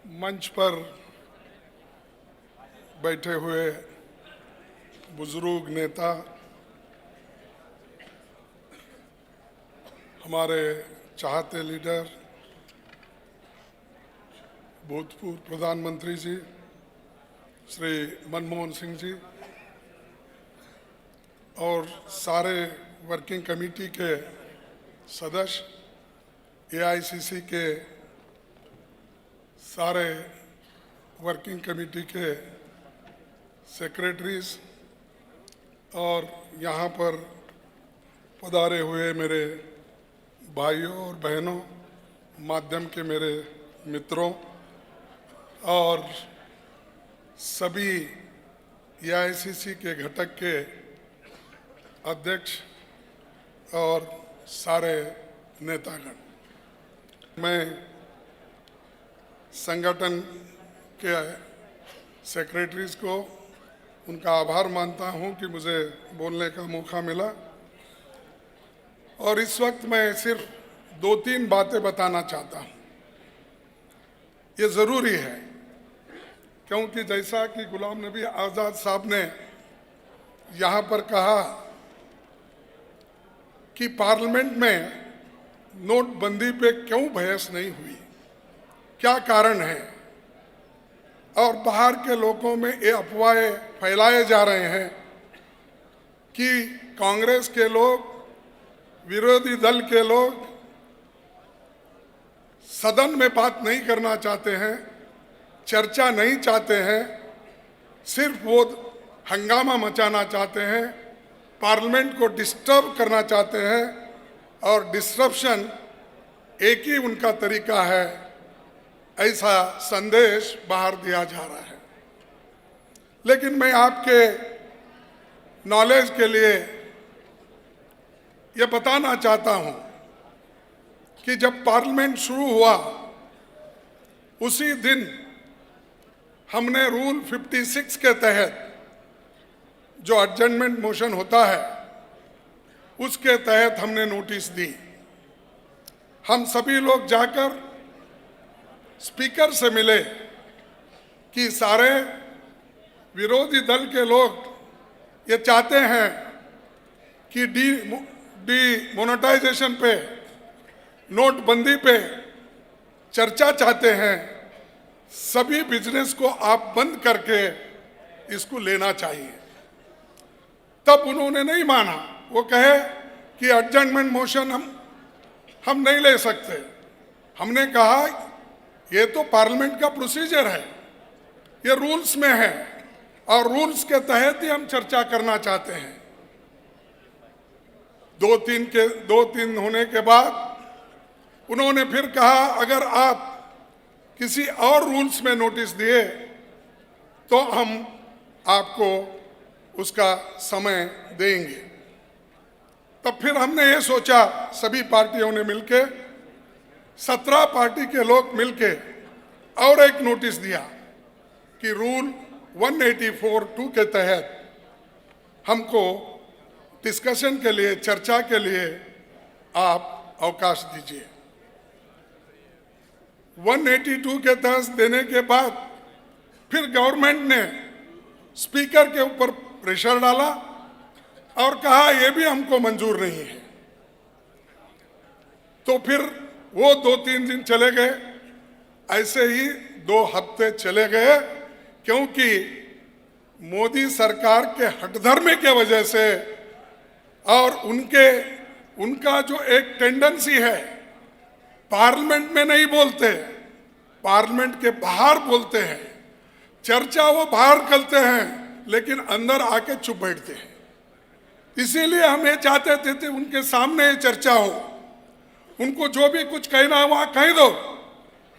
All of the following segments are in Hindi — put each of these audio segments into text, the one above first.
मंच पर बैठे हुए बुजुर्ग नेता, हमारे चाहते लीडर, भूतपूर्व प्रधानमंत्री जी श्री मनमोहन सिंह जी और सारे वर्किंग कमेटी के सदस्य, एआईसीसी के सारे वर्किंग कमेटी के सेक्रेटरीज और यहाँ पर पधारे हुए मेरे भाइयों और बहनों, माध्यम के मेरे मित्रों और सभी एआईसीसी के घटक के अध्यक्ष और सारे नेतागण, मैं संगठन के सेक्रेटरीज को उनका आभार मानता हूं कि मुझे बोलने का मौका मिला। और इस वक्त मैं सिर्फ 2-3 बातें बताना चाहता हूं। ये ज़रूरी है क्योंकि जैसा कि गुलाम नबी आज़ाद साहब ने यहाँ पर कहा कि पार्लियामेंट में नोटबंदी पे क्यों बहस नहीं हुई, क्या कारण है, और बाहर के लोगों में ये अफवाहें फैलाए जा रहे हैं कि कांग्रेस के लोग, विरोधी दल के लोग सदन में बात नहीं करना चाहते हैं, चर्चा नहीं चाहते हैं, सिर्फ वो हंगामा मचाना चाहते हैं, पार्लियामेंट को डिस्टर्ब करना चाहते हैं और डिस्ट्रप्शन एक ही उनका तरीका है, ऐसा संदेश बाहर दिया जा रहा है। लेकिन मैं आपके नॉलेज के लिए ये बताना चाहता हूं कि जब पार्लियामेंट शुरू हुआ उसी दिन हमने रूल 56 के तहत जो एडजर्नमेंट मोशन होता है उसके तहत हमने नोटिस दी। हम सभी लोग जाकर स्पीकर से मिले कि सारे विरोधी दल के लोग ये चाहते हैं कि डिमोनेटाइजेशन पे, नोटबंदी पे चर्चा चाहते हैं, सभी बिजनेस को आप बंद करके इसको लेना चाहिए। तब उन्होंने नहीं माना, वो कहे कि एडजर्नमेंट मोशन हम नहीं ले सकते। हमने कहा ये तो पार्लियामेंट का प्रोसीजर है, ये रूल्स में है और रूल्स के तहत ही हम चर्चा करना चाहते हैं। 2-3 होने के बाद उन्होंने फिर कहा अगर आप किसी और रूल्स में नोटिस दिए तो हम आपको उसका समय देंगे। तब फिर हमने ये सोचा, सभी पार्टियों ने मिलके, 17 पार्टी के लोग मिलके और एक नोटिस दिया कि रूल 184(2) के तहत हमको डिस्कशन के लिए, चर्चा के लिए आप अवकाश दीजिए। 182 के तहत देने के बाद फिर गवर्नमेंट ने स्पीकर के ऊपर प्रेशर डाला और कहा यह भी हमको मंजूर नहीं है। तो फिर वो 2-3 दिन चले गए, ऐसे ही 2 हफ्ते चले गए, क्योंकि मोदी सरकार के हठधर्मी के वजह से और उनका जो एक टेंडेंसी है, पार्लियामेंट में नहीं बोलते, पार्लियामेंट के बाहर बोलते हैं, चर्चा वो बाहर करते हैं लेकिन अंदर आके चुप बैठते हैं। इसीलिए हम ये चाहते थे उनके सामने ये चर्चा हो, उनको जो भी कुछ कहना है वहां कह दो,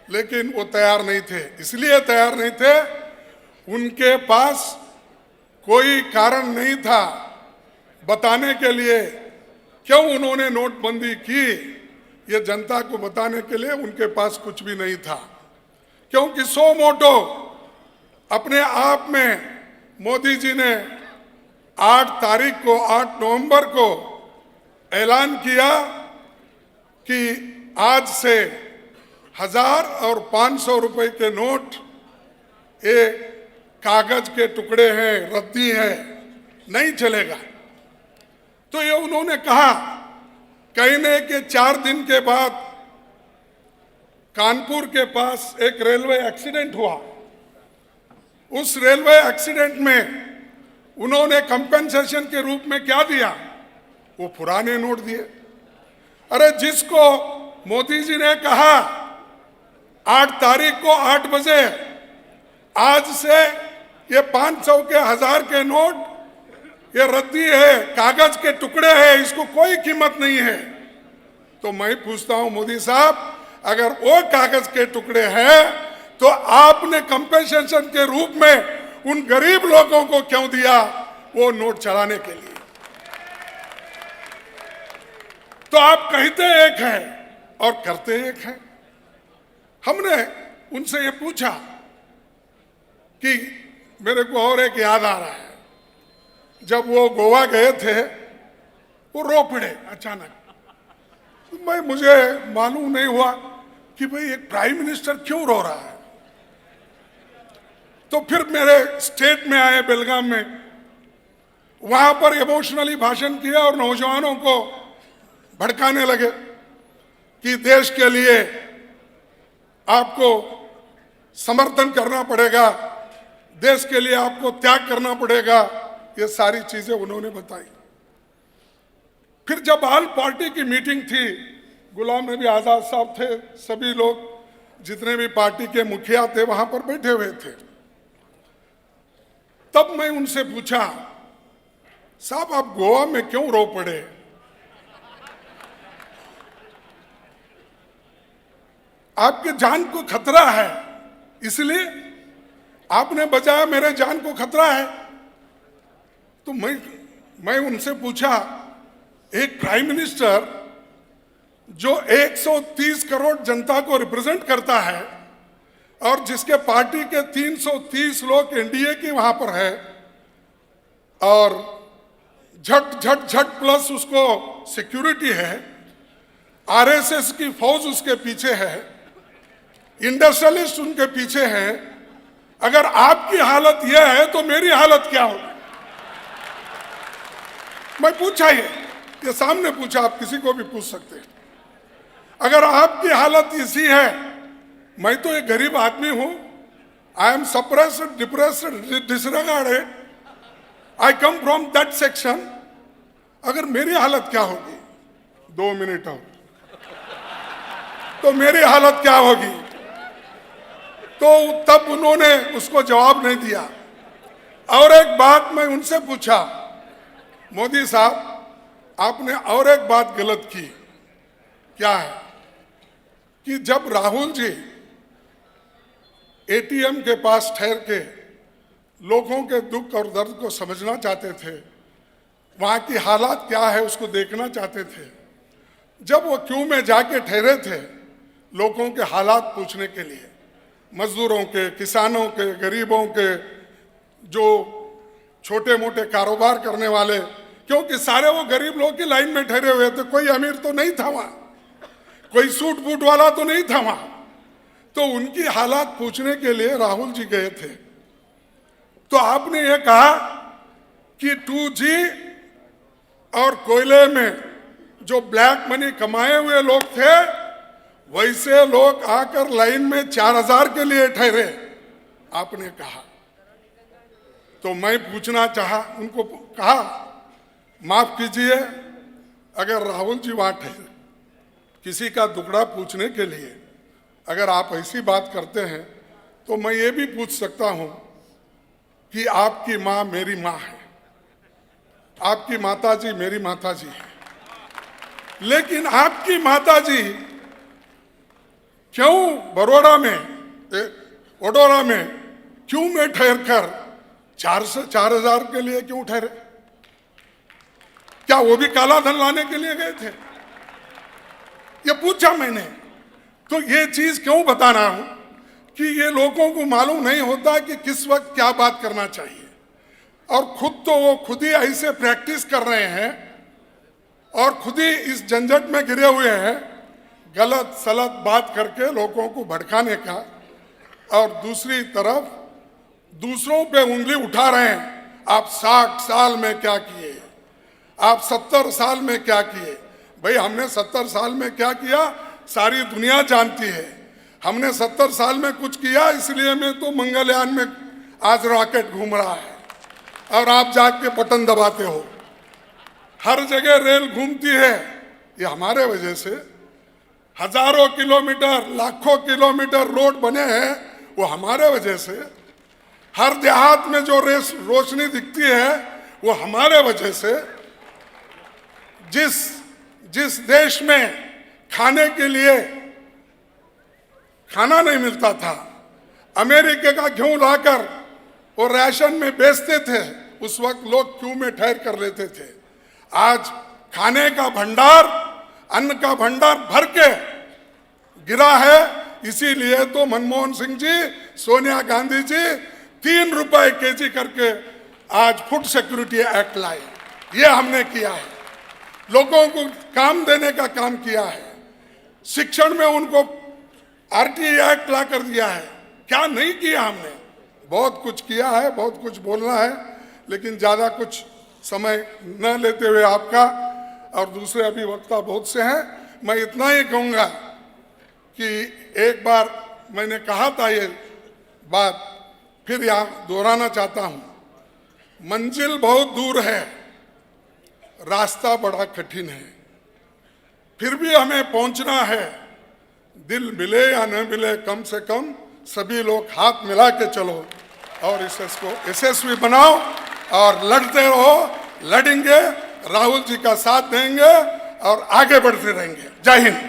लेकिन वो तैयार नहीं थे। इसलिए तैयार नहीं थे, उनके पास कोई कारण नहीं था बताने के लिए क्यों उन्होंने नोटबंदी की। ये जनता को बताने के लिए उनके पास कुछ भी नहीं था, क्योंकि सो मोटो अपने आप में मोदी जी ने 8 नवंबर को ऐलान किया कि आज से 1000 और 500 रुपए के नोट ये कागज के टुकड़े हैं, रद्दी है, नहीं चलेगा। तो ये उन्होंने कहा। कहने के 4 दिन के बाद कानपुर के पास एक रेलवे एक्सीडेंट हुआ। उस रेलवे एक्सीडेंट में उन्होंने कंपेंसेशन के रूप में क्या दिया? वो पुराने नोट दिए। अरे जिसको मोदी जी ने कहा 8 तारीख को 8 बजे, आज से ये 500 के 1000 के नोट ये रद्दी है, कागज के टुकड़े हैं, इसको कोई कीमत नहीं है। तो मैं पूछता हूं मोदी साहब, अगर वो कागज के टुकड़े हैं तो आपने कंपेंसेशन के रूप में उन गरीब लोगों को क्यों दिया वो नोट चढ़ाने के लिए? तो आप कहते एक है और करते एक है। हमने उनसे ये पूछा कि मेरे को और एक याद आ रहा है, जब वो गोवा गए थे वो रो पड़े अचानक। तो मुझे मालूम नहीं हुआ कि भाई एक प्राइम मिनिस्टर क्यों रो रहा है। तो फिर मेरे स्टेट में आए, बेलगाम में, वहां पर इमोशनली भाषण किया और नौजवानों को भड़काने लगे कि देश के लिए आपको समर्थन करना पड़ेगा, देश के लिए आपको त्याग करना पड़ेगा। ये सारी चीजें उन्होंने बताई। फिर जब ऑल पार्टी की मीटिंग थी, गुलाम नबी आजाद साहब थे, सभी लोग जितने भी पार्टी के मुखिया थे वहां पर बैठे हुए थे। तब मैं उनसे पूछा, साहब आप गोवा में क्यों रो पड़े? आपके जान को खतरा है, इसलिए आपने बचाया, मेरे जान को खतरा है। तो मैं उनसे पूछा, एक प्राइम मिनिस्टर जो 130 करोड़ जनता को रिप्रेजेंट करता है और जिसके पार्टी के 330 लोग एनडीए की वहां पर है और झट झट झट प्लस उसको सिक्योरिटी है, आरएसएस की फौज उसके पीछे है, इंडस्ट्रियलिस्ट उनके पीछे हैं, अगर आपकी हालत यह है तो मेरी हालत क्या होगी? मैं पूछा ये सामने पूछा, आप किसी को भी पूछ सकते हैं। अगर आपकी हालत इसी है, मैं तो एक गरीब आदमी हूं, I am suppressed, depressed, disregarded, I come from that section, अगर मेरी हालत क्या होगी? 2 मिनट और, तो मेरी हालत क्या होगी? तो तब उन्होंने उसको जवाब नहीं दिया। और एक बात मैं उनसे पूछा, मोदी साहब आपने और एक बात गलत की, क्या है? कि जब राहुल जी एटीएम के पास ठहर के लोगों के दुख और दर्द को समझना चाहते थे, वहां की हालात क्या है उसको देखना चाहते थे, जब वो क्यू में जाके ठहरे थे लोगों के हालात पूछने के लिए, मजदूरों के, किसानों के, गरीबों के, जो छोटे मोटे कारोबार करने वाले, क्योंकि सारे वो गरीब लोग की लाइन में ठहरे हुए थे, कोई अमीर तो नहीं था वहां, कोई सूट बूट वाला तो नहीं था वहां। तो उनकी हालात पूछने के लिए राहुल जी गए थे। तो आपने ये कहा कि 2G और कोयले में जो ब्लैक मनी कमाए हुए लोग थे, वैसे लोग आकर लाइन में 4000 के लिए ठहरे, आपने कहा। तो मैं पूछना चाहा, उनको कहा, माफ कीजिए, अगर राहुल जी वहां ठहरे किसी का दुखड़ा पूछने के लिए, अगर आप ऐसी बात करते हैं तो मैं ये भी पूछ सकता हूं कि आपकी मां मेरी मां है, आपकी माताजी मेरी माताजी है, लेकिन आपकी माताजी क्यों वडोदरा में क्यों में ठहर कर 4000 के लिए क्यों ठहरे? क्या वो भी काला धन लाने के लिए गए थे? ये पूछा मैंने। तो ये चीज क्यों बता रहा हूं कि ये लोगों को मालूम नहीं होता कि किस वक्त क्या बात करना चाहिए, और वो खुद ही ऐसे प्रैक्टिस कर रहे हैं और खुद ही इस झंझट में गिरे हुए हैं। गलत सलत बात करके लोगों को भड़काने का, और दूसरी तरफ दूसरों पे उंगली उठा रहे हैं। आप 60 साल में क्या किए, आप 70 साल में क्या किए। भाई हमने 70 साल में क्या किया सारी दुनिया जानती है। हमने 70 साल में कुछ किया, इसलिए मैं तो मंगलयान में आज रॉकेट घूम रहा है और आप जाके बटन दबाते हो। हर जगह रेल घूमती है, ये हमारे वजह से। हजारों किलोमीटर लाखों किलोमीटर रोड बने हैं, वो हमारे वजह से। हर देहात में जो रोशनी दिखती है वो हमारे वजह से। जिस देश में खाने के लिए खाना नहीं मिलता था, अमेरिका का गेहूं लाकर वो राशन में बेचते थे, उस वक्त लोग क्यू में ठहर कर लेते थे। आज खाने का भंडार, अन्न का भंडार भर के गिरा है। इसीलिए तो मनमोहन सिंह जी, सोनिया गांधी जी 3 रुपए केजी करके आज फूड सिक्योरिटी एक्ट लाए। ये हमने किया है, लोगों को काम देने का काम किया है। शिक्षण में उनको आरटीई एक्ट ला कर दिया है। क्या नहीं किया हमने, बहुत कुछ किया है, बहुत कुछ बोलना है, लेकिन ज़्यादा कुछ समय न लेते हुए आपका और दूसरे अभी वक्ता बहुत से हैं, मैं इतना ही कहूँगा कि एक बार मैंने कहा था ये बात, फिर यहाँ दोहराना चाहता हूँ। मंजिल बहुत दूर है, रास्ता बड़ा कठिन है, फिर भी हमें पहुँचना है। दिल मिले या न मिले, कम से कम सभी लोग हाथ मिला के चलो और इसको यशस्वी बनाओ और लड़ते रहो, लड़ेंगे, राहुल जी का साथ देंगे और आगे बढ़ते रहेंगे। जय हिंद।